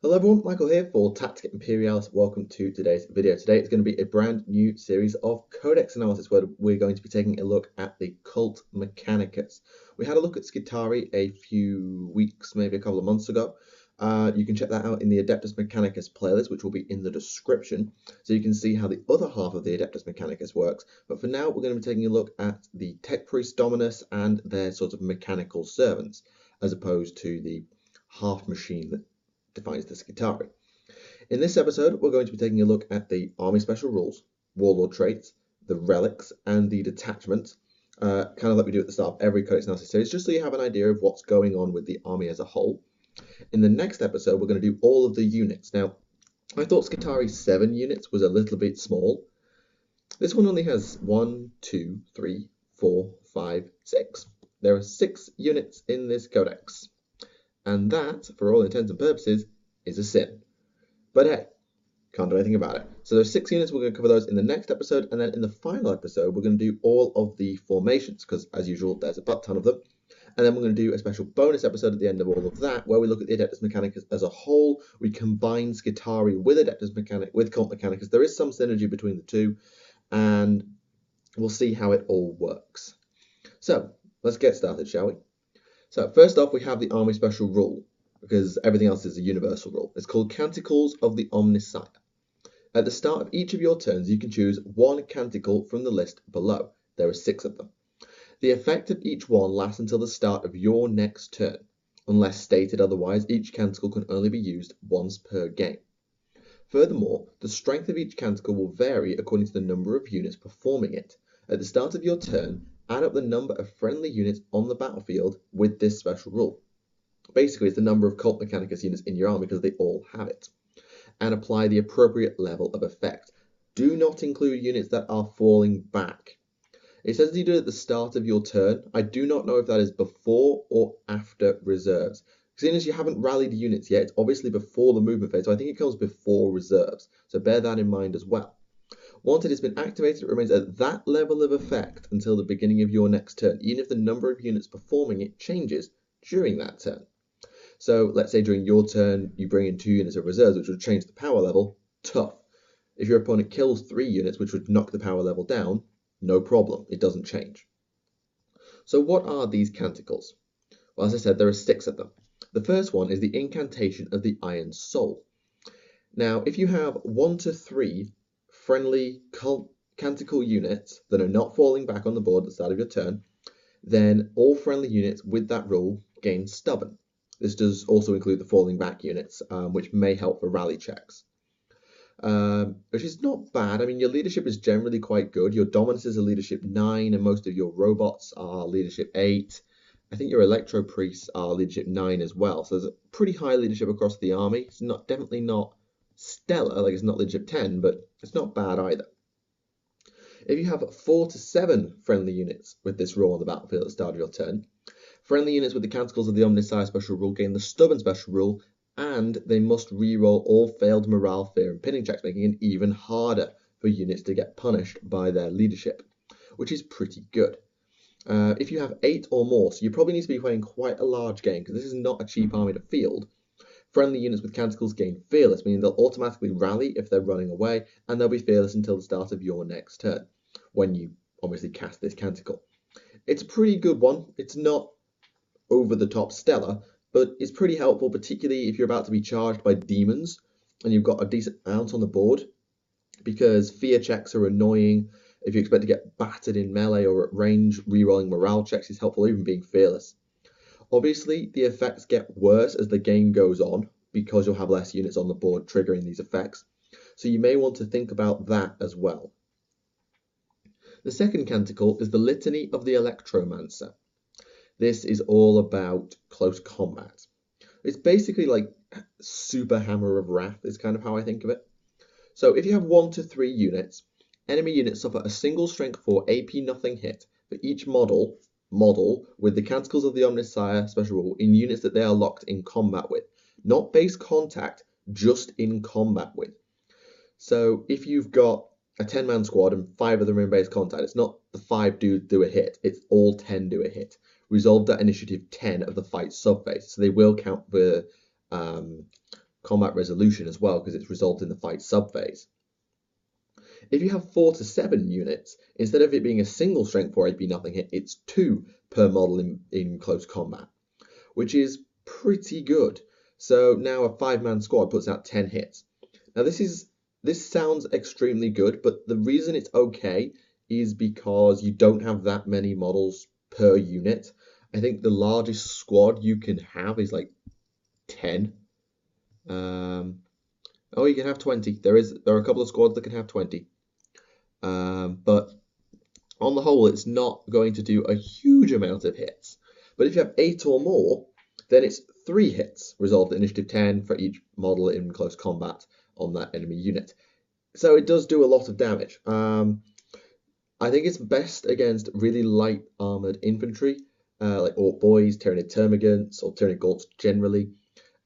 Hello everyone, Michael here for Tactica Imperialis. Welcome to today's video. Today it's going to be a brand new series of Codex analysis where we're going to be taking a look at the cult Mechanicus. We had a look at Skitarii a few weeks, maybe a couple of months ago. You can check that out in the Adeptus Mechanicus playlist, which will be in the description, so you can see how the other half of the Adeptus Mechanicus works. But for now, we're going to be taking a look at the Tech Priest Dominus and their sort of mechanical servants, as opposed to the half machine that defines the Skitarii. In this episode, we're going to be taking a look at the army special rules, warlord traits, the relics, and the detachment, kind of like we do at the start of every Codex analysis series, just so you have an idea of what's going on with the army as a whole. In the next episode, we're going to do all of the units. Now, I thought Skitarii 7 units was a little bit small. This one only has 1, 2, 3, 4, 5, 6. There are 6 units in this codex. And that, for all intents and purposes, is a sin. But hey, can't do anything about it. So there's 6 units, we're going to cover those in the next episode, and then in the final episode, we're going to do all of the formations, because as usual, there's a butt ton of them. And then we're going to do a special bonus episode at the end of all of that, where we look at the Adeptus Mechanicus as a whole. We combine Skitarii with Cult Mechanicus. There is some synergy between the two, and we'll see how it all works. So let's get started, shall we? So first off, we have the army special rule, because everything else is a universal rule. It's called Canticles of the Omnissiah. At the start of each of your turns, you can choose one canticle from the list below. There are 6 of them. The effect of each one lasts until the start of your next turn. Unless stated otherwise, each canticle can only be used once per game. Furthermore, the strength of each canticle will vary according to the number of units performing it. At the start of your turn, add up the number of friendly units on the battlefield with this special rule. Basically, it's the number of Cult Mechanicus units in your army because they all have it. And apply the appropriate level of effect. Do not include units that are falling back. It says you do it at the start of your turn. I do not know if that is before or after reserves. Seeing as you haven't rallied units yet, it's obviously before the movement phase, so I think it comes before reserves. So bear that in mind as well. Once it has been activated, it remains at that level of effect until the beginning of your next turn, even if the number of units performing it changes during that turn. So let's say during your turn, you bring in 2 units of reserves, which would change the power level. Tough. If your opponent kills 3 units, which would knock the power level down, no problem, it doesn't change. So what are these canticles? Well, as I said, there are 6 of them. The first one is the incantation of the Iron Soul. Now, if you have 1 to 3 friendly canticle units that are not falling back on the board at the start of your turn, then all friendly units with that rule gain stubborn. This does also include the falling back units, which may help for rally checks. Which is not bad. I mean, your leadership is generally quite good. Your dominance is a leadership 9, and most of your robots are leadership 8. I think your electro priests are leadership 9 as well. So there's a pretty high leadership across the army. It's definitely not stellar, like it's not leadership 10, but it's not bad either. If you have 4 to 7 friendly units with this rule on the battlefield at the start of your turn, friendly units with the Canticles of the Omnissiah special rule gain the Stubborn special rule, and they must re-roll all failed morale, fear, and pinning checks, making it even harder for units to get punished by their leadership, which is pretty good. If you have 8 or more, so you probably need to be playing quite a large game, because this is not a cheap army to field. Friendly units with Canticles gain Fearless, meaning they'll automatically rally if they're running away, and they'll be fearless until the start of your next turn, when you obviously cast this Canticle. It's a pretty good one. It's not over the top stellar, but it's pretty helpful, particularly if you're about to be charged by demons and you've got a decent amount on the board, because fear checks are annoying. If you expect to get battered in melee or at range, rerolling morale checks is helpful, even being fearless. Obviously, the effects get worse as the game goes on, because you'll have less units on the board triggering these effects, so you may want to think about that as well. The second canticle is the Litany of the Electromancer. This is all about close combat. It's basically like Super Hammer of Wrath is kind of how I think of it. So if you have 1 to 3 units, enemy units suffer a single strength 4 AP nothing hit for each model with the Canticles of the Omnissiah special rule in units that they are locked in combat with. Not base contact, just in combat with. So if you've got a 10-man squad and 5 of them are in base contact, it's not the 5 dudes do a hit, it's all 10 do a hit. Resolved at initiative 10 of the fight subphase, so they will count for combat resolution as well, because it's resolved in the fight subphase. If you have 4 to 7 units, instead of it being a single strength 4 HP nothing hit, it's 2 per model in close combat, which is pretty good. So now a 5-man squad puts out 10 hits. Now this sounds extremely good, but the reason it's okay is because you don't have that many models per unit. I think the largest squad you can have is like 10. Oh, you can have 20. There are a couple of squads that can have 20. But on the whole, it's not going to do a huge amount of hits. But if you have 8 or more, then it's 3 hits, resolved at initiative 10 for each model in close combat on that enemy unit. So it does do a lot of damage. I think it's best against really light armored infantry, like Orc Boys, Tyranid Termagants, or Tyranid Gaunts generally.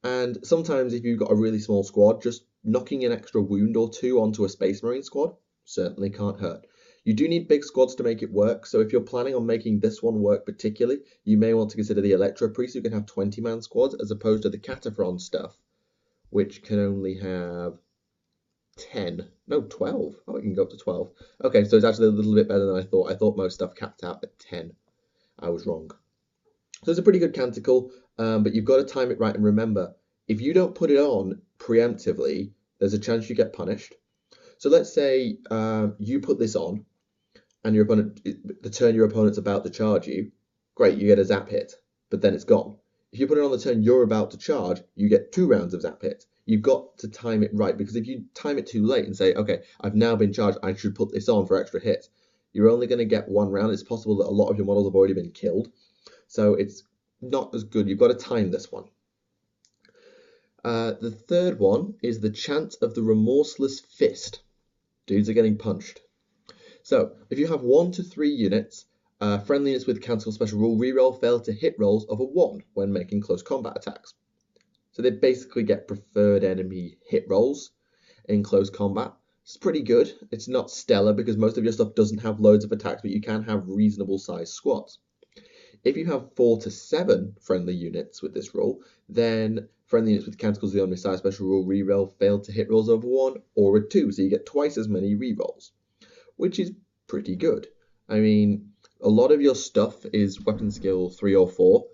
And sometimes if you've got a really small squad, just knocking an extra wound or 2 onto a Space Marine squad certainly can't hurt. You do need big squads to make it work, so if you're planning on making this one work particularly, you may want to consider the Electro Priest, who can have 20-man squads, as opposed to the Cataphron stuff, which can only have 10. No, 12. Oh, it can go up to 12. Okay, so it's actually a little bit better than I thought. I thought most stuff capped out at 10. I was wrong. So it's a pretty good canticle, but you've got to time it right. And remember, if you don't put it on preemptively, there's a chance you get punished. So let's say you put this on, and your opponent, the turn your opponent's about to charge you, great, you get a zap hit, but then it's gone. If you put it on the turn you're about to charge, you get 2 rounds of zap hits. You've got to time it right, because if you time it too late and say, okay, I've now been charged, I should put this on for extra hits, you're only going to get 1 round. It's possible that a lot of your models have already been killed, so it's not as good. You've got to time this one. The third one is the Chant of the Remorseless Fist. Dudes are getting punched. So, if you have 1 to 3 units, friendliness with cancel special rule, reroll fail to hit rolls of a 1 when making close combat attacks. So they basically get preferred enemy hit rolls in close combat. It's pretty good. It's not stellar because most of your stuff doesn't have loads of attacks, but you can have reasonable sized squads. If you have 4 to 7 friendly units with this rule, then friendly units with Canticles of the Omniscience special rule reroll fail to hit rolls over 1 or a 2, so you get twice as many rerolls, which is pretty good. I mean, a lot of your stuff is weapon skill 3 or 4.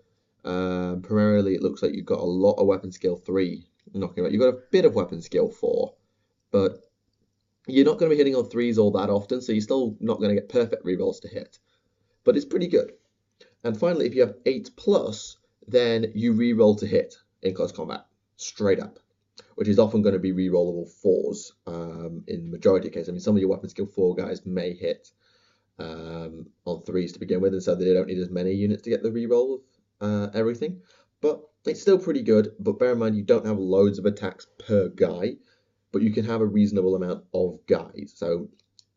Primarily, it looks like you've got a lot of weapon skill 3 knocking about. You've got a bit of weapon skill 4, but you're not going to be hitting on 3s all that often, so you're still not going to get perfect rerolls to hit. But it's pretty good. And finally, if you have 8+, then you reroll to hit in close combat, straight up, which is often going to be rerollable 4s in the majority of cases. I mean, some of your weapon skill 4 guys may hit on 3s to begin with, and so they don't need as many units to get the reroll of everything. But it's still pretty good, but bear in mind you don't have loads of attacks per guy, but you can have a reasonable amount of guys. So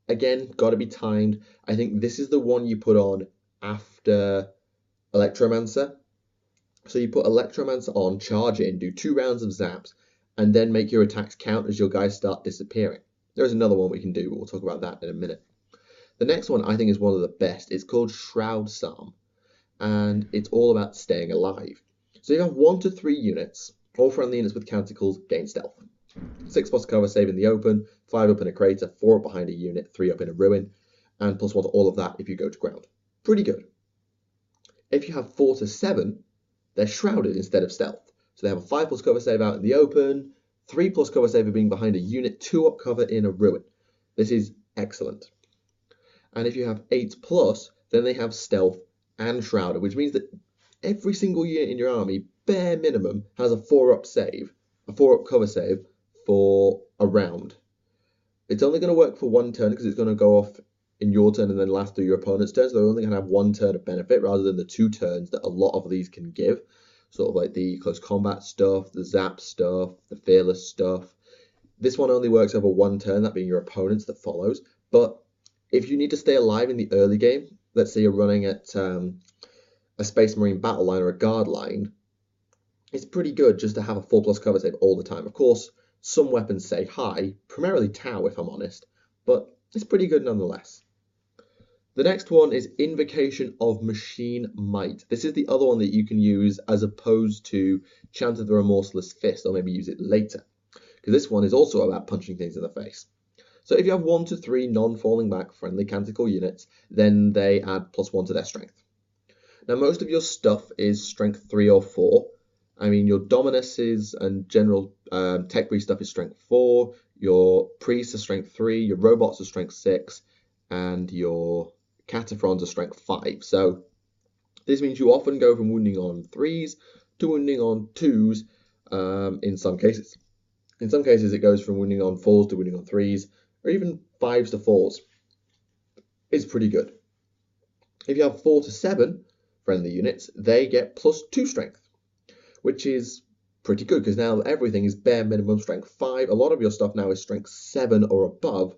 again, got to be timed. I think this is the one you put on after Electromancer. So you put Electromancer on, charge in, do 2 rounds of zaps, and then make your attacks count as your guys start disappearing. There's another one we can do, but we'll talk about that in a minute. The next one I think is one of the best. It's called Shroud Psalm, and it's all about staying alive. So you have 1 to 3 units, all friendly units with canticles gain stealth. 6+ cover save in the open, 5 up in a crater, 4 up behind a unit, 3 up in a ruin, and +1 to all of that if you go to ground. Pretty good. If you have 4 to 7, they're shrouded instead of stealth. So they have a 5+ cover save out in the open, 3+ cover save being behind a unit, 2 up cover in a ruin. This is excellent. And if you have 8+, then they have stealth and shrouded, which means that every single unit in your army, bare minimum, has a 4-up save, a 4-up cover save for a round. It's only going to work for 1 turn because it's going to go off in your turn and then last through your opponent's turn, so they're only going to have 1 turn of benefit rather than the 2 turns that a lot of these can give. Sort of like the close combat stuff, the zap stuff, the fearless stuff. This one only works over 1 turn, that being your opponent's that follows. But if you need to stay alive in the early game, let's say you're running at a Space Marine battle line or a guard line, it's pretty good just to have a 4+ cover save all the time. Of course, some weapons say high, primarily Tau if I'm honest, but it's pretty good nonetheless. The next one is Invocation of Machine Might. This is the other one that you can use as opposed to Chant of the Remorseless Fist, or maybe use it later, because this one is also about punching things in the face. So if you have 1 to 3 non-falling back friendly canticle units, then they add +1 to their strength. Now most of your stuff is strength 3 or 4. I mean, your Dominuses and general tech breed stuff is strength 4, your priests are strength 3, your robots are strength 6, and your Cataphrons are strength 5. So this means you often go from wounding on 3s to wounding on 2s in some cases. In some cases it goes from wounding on 4s to wounding on 3s, or even 5s to 4s. It's pretty good. If you have 4 to 7 friendly units, they get +2 strength, which is pretty good because now everything is bare minimum strength 5. A lot of your stuff now is strength 7 or above,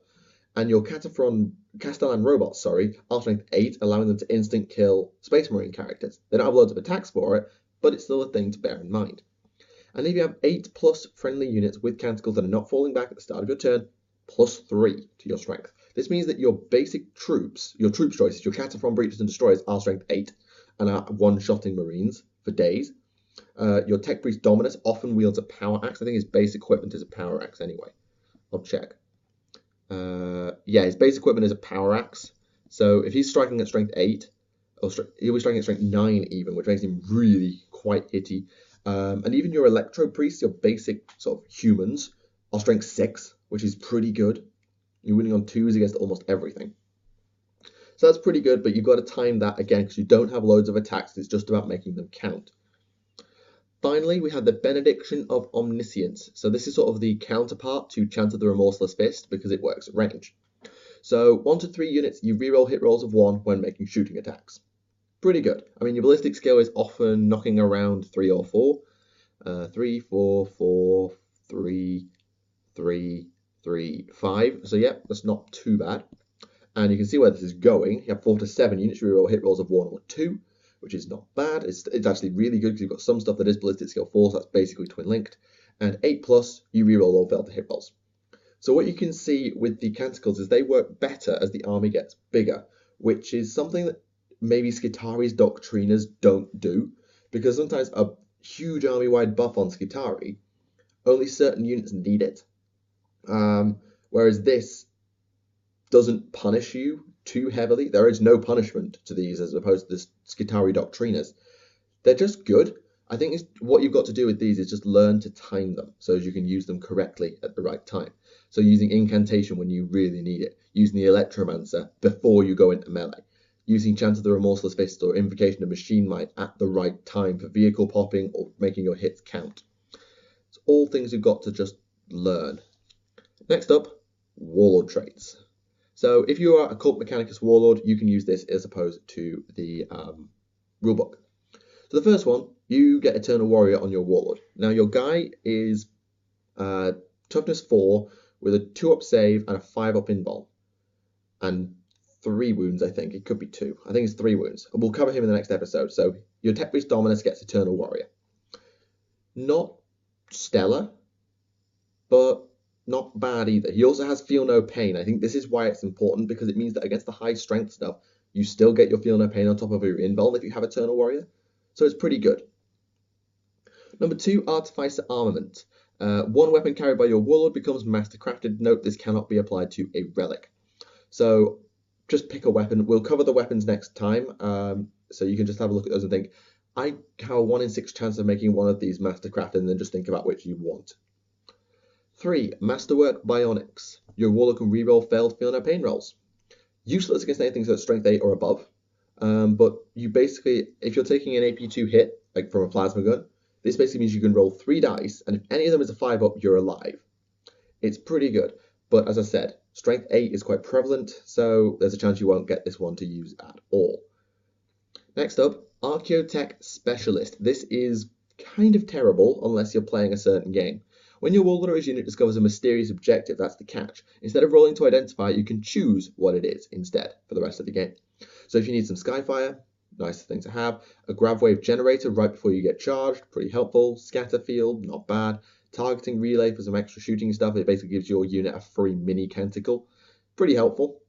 and your Castellan robots, are strength 8, allowing them to instant kill Space Marine characters. They don't have loads of attacks for it, but it's still a thing to bear in mind. And if you have 8+ friendly units with canticles that are not falling back at the start of your turn, +3 to your strength. This means that your basic troops, your troop choices, your Cataphron Breachers and Destroyers are strength 8 and are one-shotting Marines for days. Your Tech Priest Dominus often wields a power axe. I think his base equipment is a power axe anyway. I'll check. Yeah, his base equipment is a power axe. So if he's striking at strength 8, he'll be striking at strength 9 even, which makes him really quite hitty. And even your Electro Priests, your basic sort of humans, are strength 6, which is pretty good. You're winning on 2s against almost everything. So that's pretty good, but you've got to time that again because you don't have loads of attacks. It's just about making them count. Finally, we have the Benediction of Omniscience. So this is sort of the counterpart to Chant of the Remorseless Fist because it works at range. So 1 to 3 units, you reroll hit rolls of 1 when making shooting attacks. Pretty good. I mean, your ballistic skill is often knocking around 3 or 4. 3, 4, 4, 3, 3, 3, 5. So yeah, that's not too bad. And you can see where this is going. You have 4 to 7 units, you reroll hit rolls of 1 or 2. Which is not bad. It's actually really good because you've got some stuff that is ballistic skill 4, so that's basically twin linked. And 8+, you reroll all failed to hit rolls. So what you can see with the canticles is they work better as the army gets bigger, which is something that maybe Skitaari's Doctriners don't do, because sometimes a huge army-wide buff on Skitaari, only certain units need it. Whereas this doesn't punish you too heavily. There is no punishment to these as opposed to the Skitaari Doctriners. They're just good. I think what you've got to do with these is just learn to time them so as you can use them correctly at the right time. So using Incantation when you really need it, using the Electromancer before you go into melee, using Chant of the Remorseless Fist or Invocation of Machine Might at the right time for vehicle popping or making your hits count. It's all things you've got to just learn. Next up, Warlord traits. So if you are a Cult Mechanicus Warlord, you can use this as opposed to the rulebook. So the first one, you get Eternal Warrior on your Warlord. Now your guy is toughness 4 with a 2-up save and a 5-up invuln. And 3 wounds, I think. It could be 2. I think it's 3 wounds. We'll cover him in the next episode. So your Tech Priest Dominus gets Eternal Warrior. Not stellar, but not bad either. He also has Feel No Pain. I think this is why it's important because it means that against the high strength stuff, you still get your Feel No Pain on top of your invuln if you have Eternal Warrior. So it's pretty good. Number 2, Artificer Armament. 1 weapon carried by your Warlord becomes Mastercrafted. Note this cannot be applied to a relic. So just pick a weapon. We'll cover the weapons next time. So you can just have a look at those and think, I have a 1 in 6 chance of making one of these Mastercrafted, and then just think about which you want. 3, Masterwork Bionics. Your Warlord can reroll failed Feel No Pain rolls. Useless against anything that's strength 8 or above. But you basically, if you're taking an AP2 hit, like from a plasma gun, this basically means you can roll 3 dice, and if any of them is a 5-up, you're alive. It's pretty good. But as I said, strength 8 is quite prevalent, so there's a chance you won't get this one to use at all. Next up, Archaeotech Specialist. This is kind of terrible unless you're playing a certain game. When your Warlord or his unit discovers a mysterious objective, that's the catch. Instead of rolling to identify it, you can choose what it is instead for the rest of the game. So if you need some Skyfire, nice thing to have. A Grav Wave Generator right before you get charged, pretty helpful. Scatter Field, not bad. Targeting Relay for some extra shooting stuff. It basically gives your unit a free mini canticle. Pretty helpful.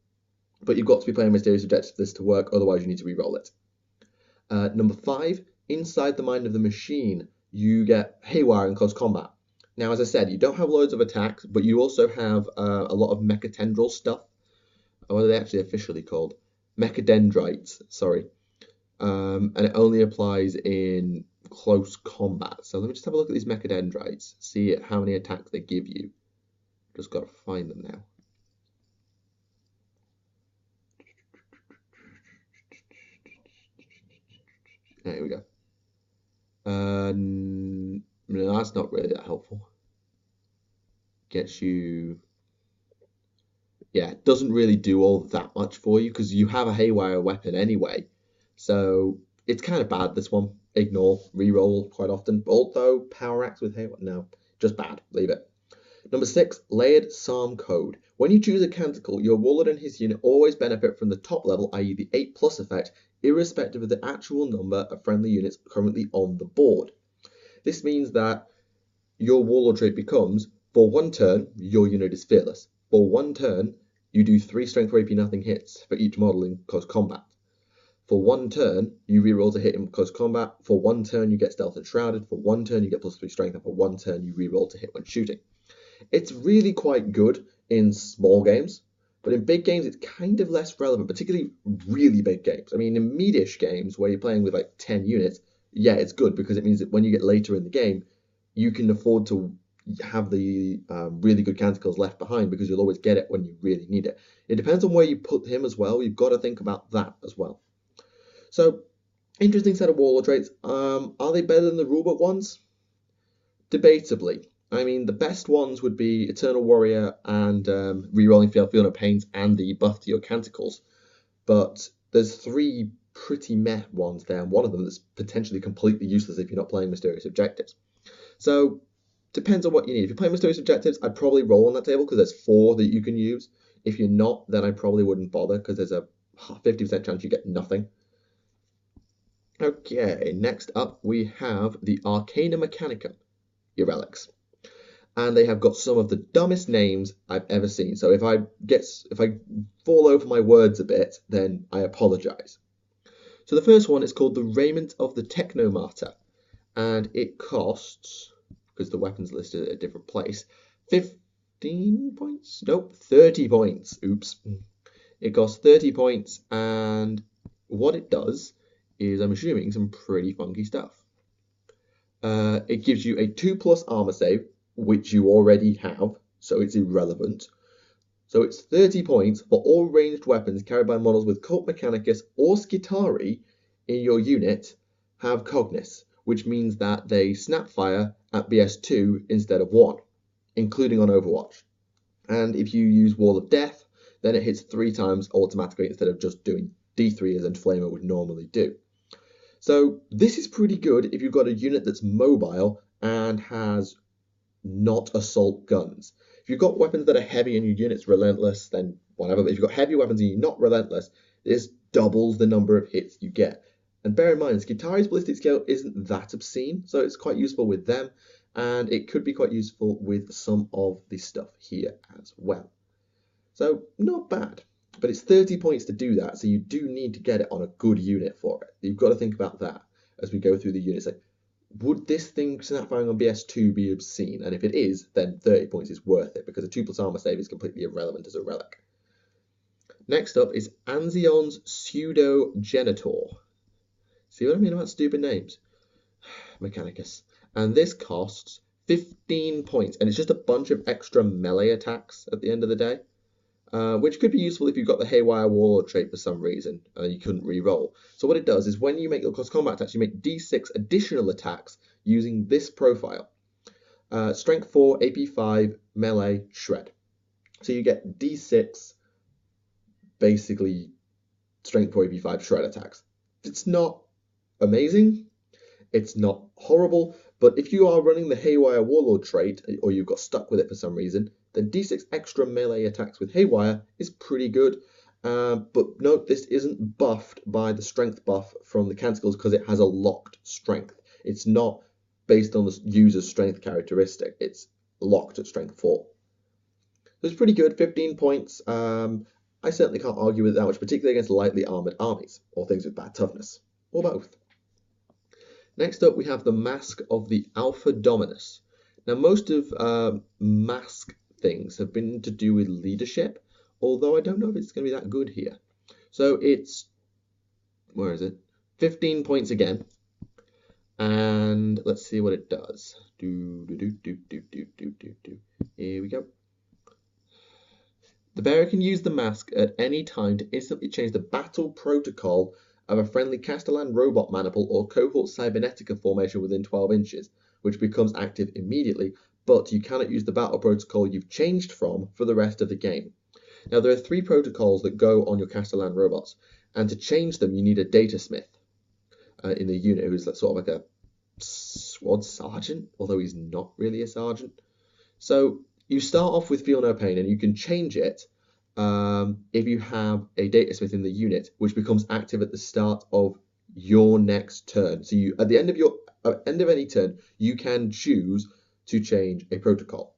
but you've got to be playing Mysterious Objective for this to work, otherwise you need to re-roll it. Number 5, inside the mind of the machine, you get Haywire in close combat. Now, as I said, you don't have loads of attacks, but you also have a lot of Mechatendral stuff. What are they actually officially called? Mechadendrites, sorry. And it only applies in close combat. So let me just have a look at these Mechadendrites, see how many attacks they give you. Just got to find them now. There we go. No, that's not really that helpful. Gets you... Yeah, it doesn't really do all that much for you because you have a Haywire weapon anyway. So it's kind of bad, this one. Ignore, reroll quite often. Although Power Axe with Haywire, no, just bad. Leave it. Number 6, Layered Psalm Code. When you choose a Canticle, your warlord and his unit always benefit from the top level, i.e. the 8+ effect, irrespective of the actual number of friendly units currently on the board. This means that your warlord trait becomes, for one turn, your unit is fearless. For one turn, you do 3 strength for AP nothing hits for each model in close combat. For one turn, you reroll to hit in close combat. For one turn, you get stealth and shrouded. For one turn, you get +3 strength. And for one turn, you reroll to hit when shooting. It's really quite good in small games, but in big games, it's kind of less relevant, particularly really big games. I mean, in medish games where you're playing with like 10 units, yeah, it's good because it means that when you get later in the game, you can afford to have the really good Canticles left behind because you'll always get it when you really need it. It depends on where you put him as well. You've got to think about that as well. So, interesting set of warlord traits. Are they better than the rulebook ones? Debatably. I mean, the best ones would be Eternal Warrior and rerolling Feel No Pains and the buff to your Canticles. But there's 3 pretty meh ones there, and one of them that's potentially completely useless if you're not playing Mysterious Objectives. So, depends on what you need. If you're playing Mysterious Objectives, I'd probably roll on that table because there's 4 that you can use. If you're not, then I probably wouldn't bother because there's a 50% chance you get nothing. Okay, next up we have the Arcana Mechanicum, your relics. And they have got some of the dumbest names I've ever seen. So if I fall over my words a bit, then I apologize. So the first one is called the Raiment of the Technomartyr, and it costs, because the weapons listed at a different place, 15 points? Nope, 30 points. Oops. It costs 30 points, and what it does is, I'm assuming, some pretty funky stuff. It gives you a 2+ armor save, which you already have, so it's irrelevant. So it's 30 points for all ranged weapons carried by models with Cult Mechanicus or Skitari in your unit have Cognis, which means that they snap fire at BS2 instead of 1, including on Overwatch. And if you use Wall of Death, then it hits 3 times automatically instead of just doing D3 as a Flamer would normally do. So this is pretty good if you've got a unit that's mobile and has not assault guns. If you've got weapons that are heavy and your unit's relentless, then whatever. But if you've got heavy weapons and you're not relentless, this doubles the number of hits you get. And bear in mind, Skitari's ballistic scale isn't that obscene, so it's quite useful with them, and it could be quite useful with some of the stuff here as well. So not bad. But it's 30 points to do that, so you do need to get it on a good unit for it. You've got to think about that as we go through the units. Like, would this thing snap firing on BS2 be obscene? And if it is, then 30 points is worth it, because a 2+ armor save is completely irrelevant as a relic. Next up is Anzion's Pseudo-Genitor. See what I mean about stupid names? Mechanicus. And this costs 15 points, and it's just a bunch of extra melee attacks at the end of the day. Which could be useful if you've got the Haywire Warlord trait for some reason and you couldn't re-roll. So what it does is when you make your close combat attacks, you make D6 additional attacks using this profile. Strength 4, AP 5, melee, shred. So you get D6, basically strength 4, AP 5 shred attacks. It's not amazing, it's not horrible, but if you are running the Haywire Warlord trait, or you've got stuck with it for some reason, then D6 extra melee attacks with Haywire is pretty good. But note, this isn't buffed by the strength buff from the Canticles because it has a locked strength. It's not based on the user's strength characteristic. It's locked at strength 4. So it's pretty good, 15 points. I certainly can't argue with it that much, particularly against lightly armoured armies, or things with bad toughness, or both. Next up, we have the Mask of the Alpha Dominus. Now, most of mask things have been to do with leadership, although I don't know if it's going to be that good here. So it's, where is it? 15 points again. And let's see what it does. Here we go. The bearer can use the mask at any time to instantly change the battle protocol of a friendly Castellan robot maniple or cohort cybernetica formation within 12 inches, which becomes active immediately, but you cannot use the battle protocol you've changed from for the rest of the game. Now, there are 3 protocols that go on your Castellan robots, and to change them, you need a data smith in the unit who's sort of like a squad sergeant, although he's not really a sergeant. So you start off with Feel No Pain, and you can change it if you have a data smith in the unit, which becomes active at the start of your next turn. So you, at the end of any turn, you can choose to change a protocol.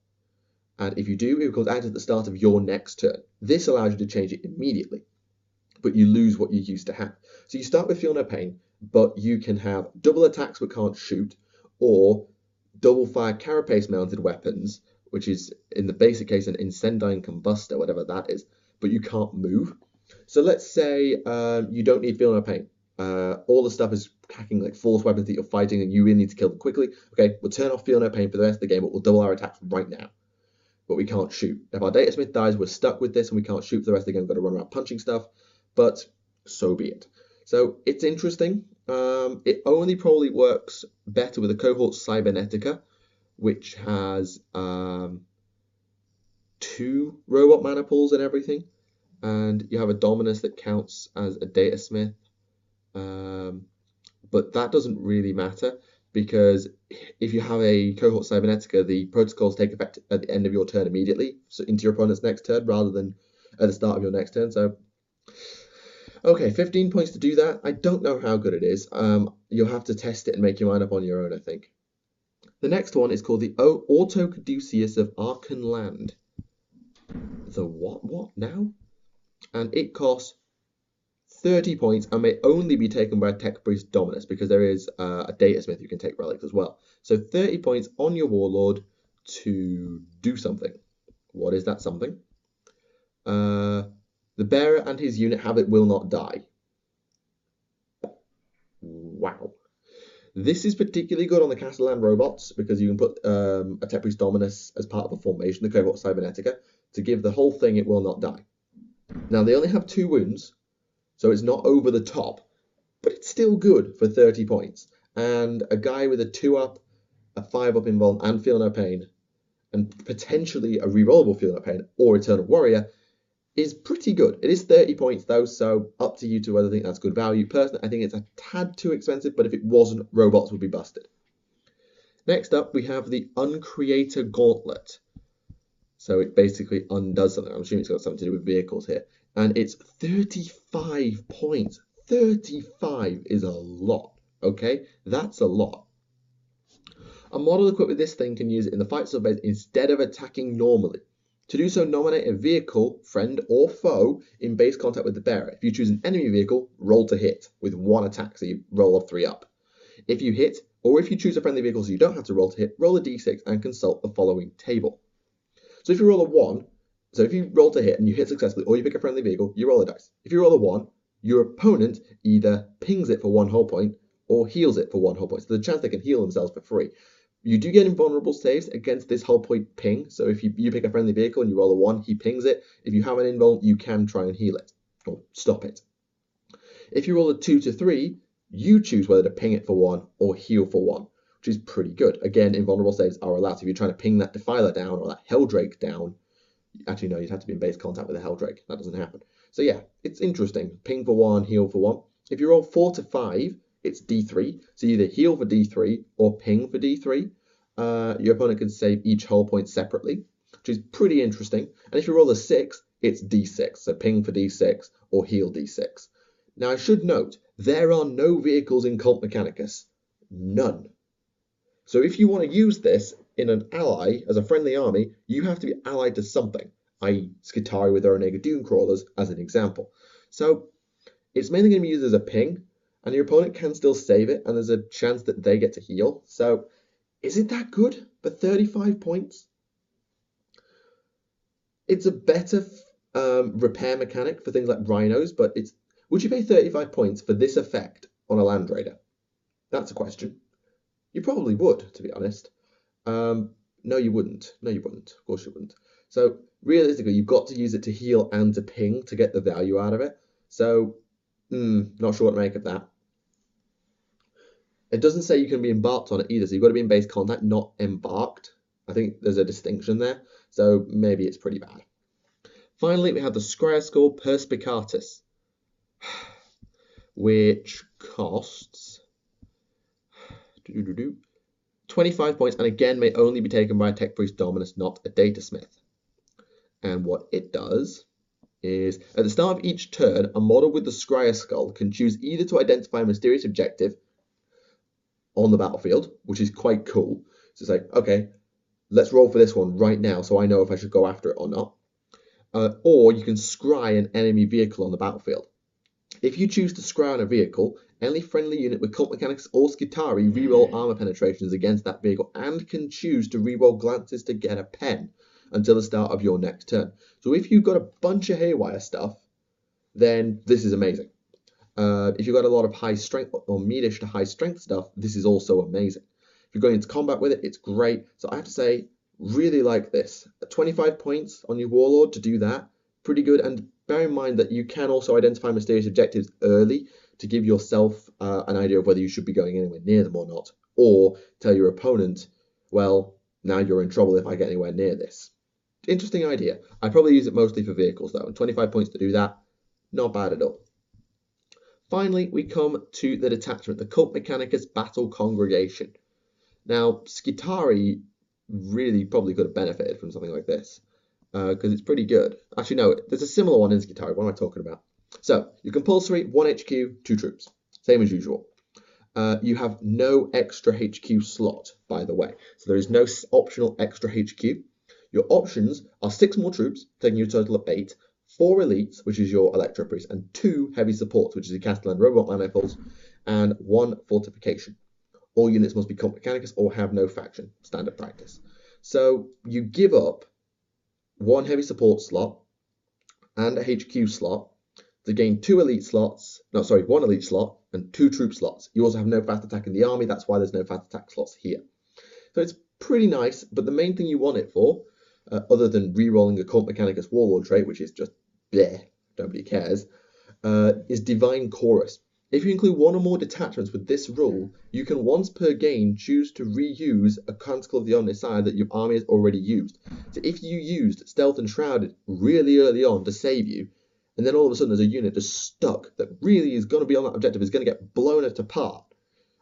And if you do, it becomes active at the start of your next turn. This allows you to change it immediately, but you lose what you used to have. So you start with Feel No Pain, but you can have double attacks but can't shoot, or double fire carapace mounted weapons, which is in the basic case an Incendine Combustor, whatever that is, but you can't move. So let's say you don't need Feel No Pain. All the stuff is hacking like force weapons that you're fighting and you really need to kill them quickly. Okay, we'll turn off Feel No Pain for the rest of the game, but we'll double our attacks right now. But we can't shoot. If our data smith dies, we're stuck with this and we can't shoot for the rest of the game. We've got to run around punching stuff, but so be it. So it's interesting. It only probably works better with a cohort cybernetica, which has 2 robot maniples and everything, and you have a Dominus that counts as a data smith, but that doesn't really matter, because if you have a cohort cybernetica, the protocols take effect at the end of your turn immediately, so into your opponent's next turn rather than at the start of your next turn. So okay, 15 points to do that. I don't know how good it is. You'll have to test it and make your mind up on your own, I think. The next one is called the Autocaduceus of Arkan Land. The what now? And it costs 30 points and may only be taken by a Tech Priest Dominus, because there is a Data Smith who can take relics as well. So 30 points on your Warlord to do something. What is that something? The bearer and his unit have it will not die. Wow. This is particularly good on the Castellan robots, because you can put a Tech Priest Dominus as part of a formation, the cohort cybernetica, to give the whole thing it will not die. Now, they only have 2 wounds, so it's not over the top, but it's still good for 30 points. And a guy with a 2-up, a 5-up involved, and Feel No Pain, and potentially a rerollable Feel No Pain or Eternal Warrior is pretty good. It is 30 points though, so up to you to whether you think that's good value. Personally, I think it's a tad too expensive, but if it wasn't, robots would be busted. Next up, we have the Uncreator Gauntlet. So it basically undoes something. I'm assuming it's got something to do with vehicles here. And it's 35 points. 35 is a lot, okay? That's a lot. A model equipped with this thing can use it in the fight sub-base instead of attacking normally. To do so, nominate a vehicle, friend or foe, in base contact with the bearer. If you choose an enemy vehicle, roll to hit with 1 attack, so you roll a 3-up. If you hit, or if you choose a friendly vehicle so you don't have to roll to hit, roll a d6 and consult the following table. So if you roll a 1, so if you roll to hit and you hit successfully, or you pick a friendly vehicle, you roll a dice. If you roll a 1, your opponent either pings it for 1 whole point or heals it for 1 whole point. So there's a chance they can heal themselves for free. You do get invulnerable saves against this whole point ping. So if you pick a friendly vehicle and you roll a 1, he pings it. If you have an invul, you can try and heal it or stop it. If you roll a 2 to 3, you choose whether to ping it for 1 or heal for 1, which is pretty good. Again, invulnerable saves are allowed. So if you're trying to ping that Defiler down or that Helldrake down, actually no, you'd have to be in base contact with a Helldrake. That doesn't happen. So yeah, it's interesting. Ping for 1, heal for 1. If you roll 4 to 5, it's D3. So you either heal for D3 or ping for D3. Your opponent can save each whole point separately, which is pretty interesting. And if you roll a 6, it's D6. So ping for D6 or heal D6. Now I should note, there are no vehicles in Cult Mechanicus. None. So if you want to use this in an ally, as a friendly army, you have to be allied to something. i.e. Skitarii with their Onega Dune Crawlers as an example. So it's mainly going to be used as a ping, and your opponent can still save it, and there's a chance that they get to heal. So is it that good for 35 points? It's a better repair mechanic for things like rhinos, but would you pay 35 points for this effect on a Land Raider? That's a question. You probably would, to be honest. No, you wouldn't. No, you wouldn't. Of course you wouldn't. So realistically, you've got to use it to heal and to ping to get the value out of it. So, not sure what to make of that. It doesn't say you can be embarked on it either, so you've got to be in base contact, not embarked. I think there's a distinction there, so maybe it's pretty bad. Finally, we have the Scryer Skull Perspicatus, which costs 25 points, and again may only be taken by a Tech Priest Dominus, not a Datasmith. And what it does is, at the start of each turn, a model with the Scryer Skull can choose either to identify a mysterious objective on the battlefield, which is quite cool. So it's like, okay, let's roll for this one right now so I know if I should go after it or not. Or you can scry an enemy vehicle on the battlefield. If you choose to scry on a vehicle, any friendly unit with Cult Mechanicus or Skitarii reroll armor penetrations against that vehicle and can choose to reroll glances to get a pen until the start of your next turn. So if you've got a bunch of haywire stuff, then this is amazing. If you've got a lot of high strength or medium to high strength stuff, this is also amazing. If you're going into combat with it, it's great. So I have to say, really like this. 25 points on your Warlord to do that, pretty good. And bear in mind that you can also identify mysterious objectives early to give yourself an idea of whether you should be going anywhere near them or not, or tell your opponent, well, now you're in trouble if I get anywhere near this. Interesting idea. I probably use it mostly for vehicles though, and 25 points to do that, not bad at all. Finally, we come to the detachment, the Cult Mechanicus Battle Congregation. Now, Skitarii really probably could have benefited from something like this, because it's pretty good. Actually, no, there's a similar one in Skitarii. What am I talking about? So, your compulsory, 1 HQ, 2 troops. Same as usual. You have no extra HQ slot, by the way. So there is no optional extra HQ. Your options are 6 more troops, taking you a total of 8, 4 elites, which is your Electro Priest, and 2 heavy supports, which is your Castellan Robot Maniples, and 1 fortification. All units must be Cult Mechanicus or have no faction, standard practice. So you give up 1 heavy support slot and a HQ slot to gain 2 elite slots, 1 elite slot and 2 troop slots. You also have no fast attack in the army, that's why there's no fast attack slots here. So it's pretty nice, but the main thing you want it for, other than re-rolling a Cult Mechanicus Warlord trait, which is just bleh, nobody cares, is Divine Chorus. If you include 1 or more detachments with this rule, you can once per game choose to reuse a Canticle of the Omnissiah that your army has already used. So if you used Stealth and Shrouded really early on to save you, and then all of a sudden there's a unit just stuck that really is going to be on that objective, is going to get blown apart.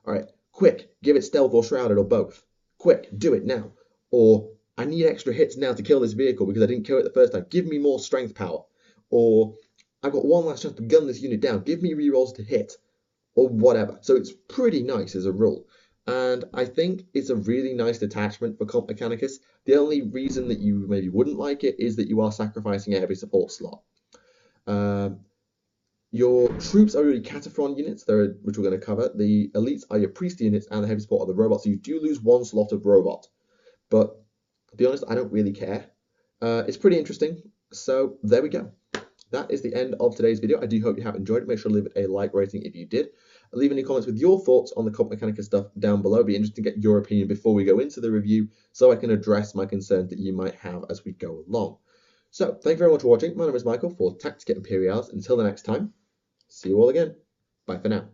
Alright, quick, give it Stealth or Shrouded or both. Quick, do it now. Or, I need extra hits now to kill this vehicle because I didn't kill it the first time. Give me more strength power. Or, I've got one last chance to gun this unit down. Give me rerolls to hit. Or whatever. So it's pretty nice as a rule. And I think it's a really nice detachment for Cult Mechanicus. The only reason that you maybe wouldn't like it is that you are sacrificing a heavy support slot. Your troops are really Cataphron units, which we're going to cover. The elites are your priest units, and the heavy support are the robots. So you do lose 1 slot of robot. But to be honest, I don't really care. It's pretty interesting. So there we go. That is the end of today's video. I do hope you have enjoyed it. Make sure to leave it a like rating if you did. Leave any comments with your thoughts on the Cult Mechanicus stuff down below. It'd be interesting to get your opinion before we go into the review so I can address my concerns that you might have as we go along. So, thank you very much for watching. My name is Michael for Tactica Imperialis. Until the next time, see you all again. Bye for now.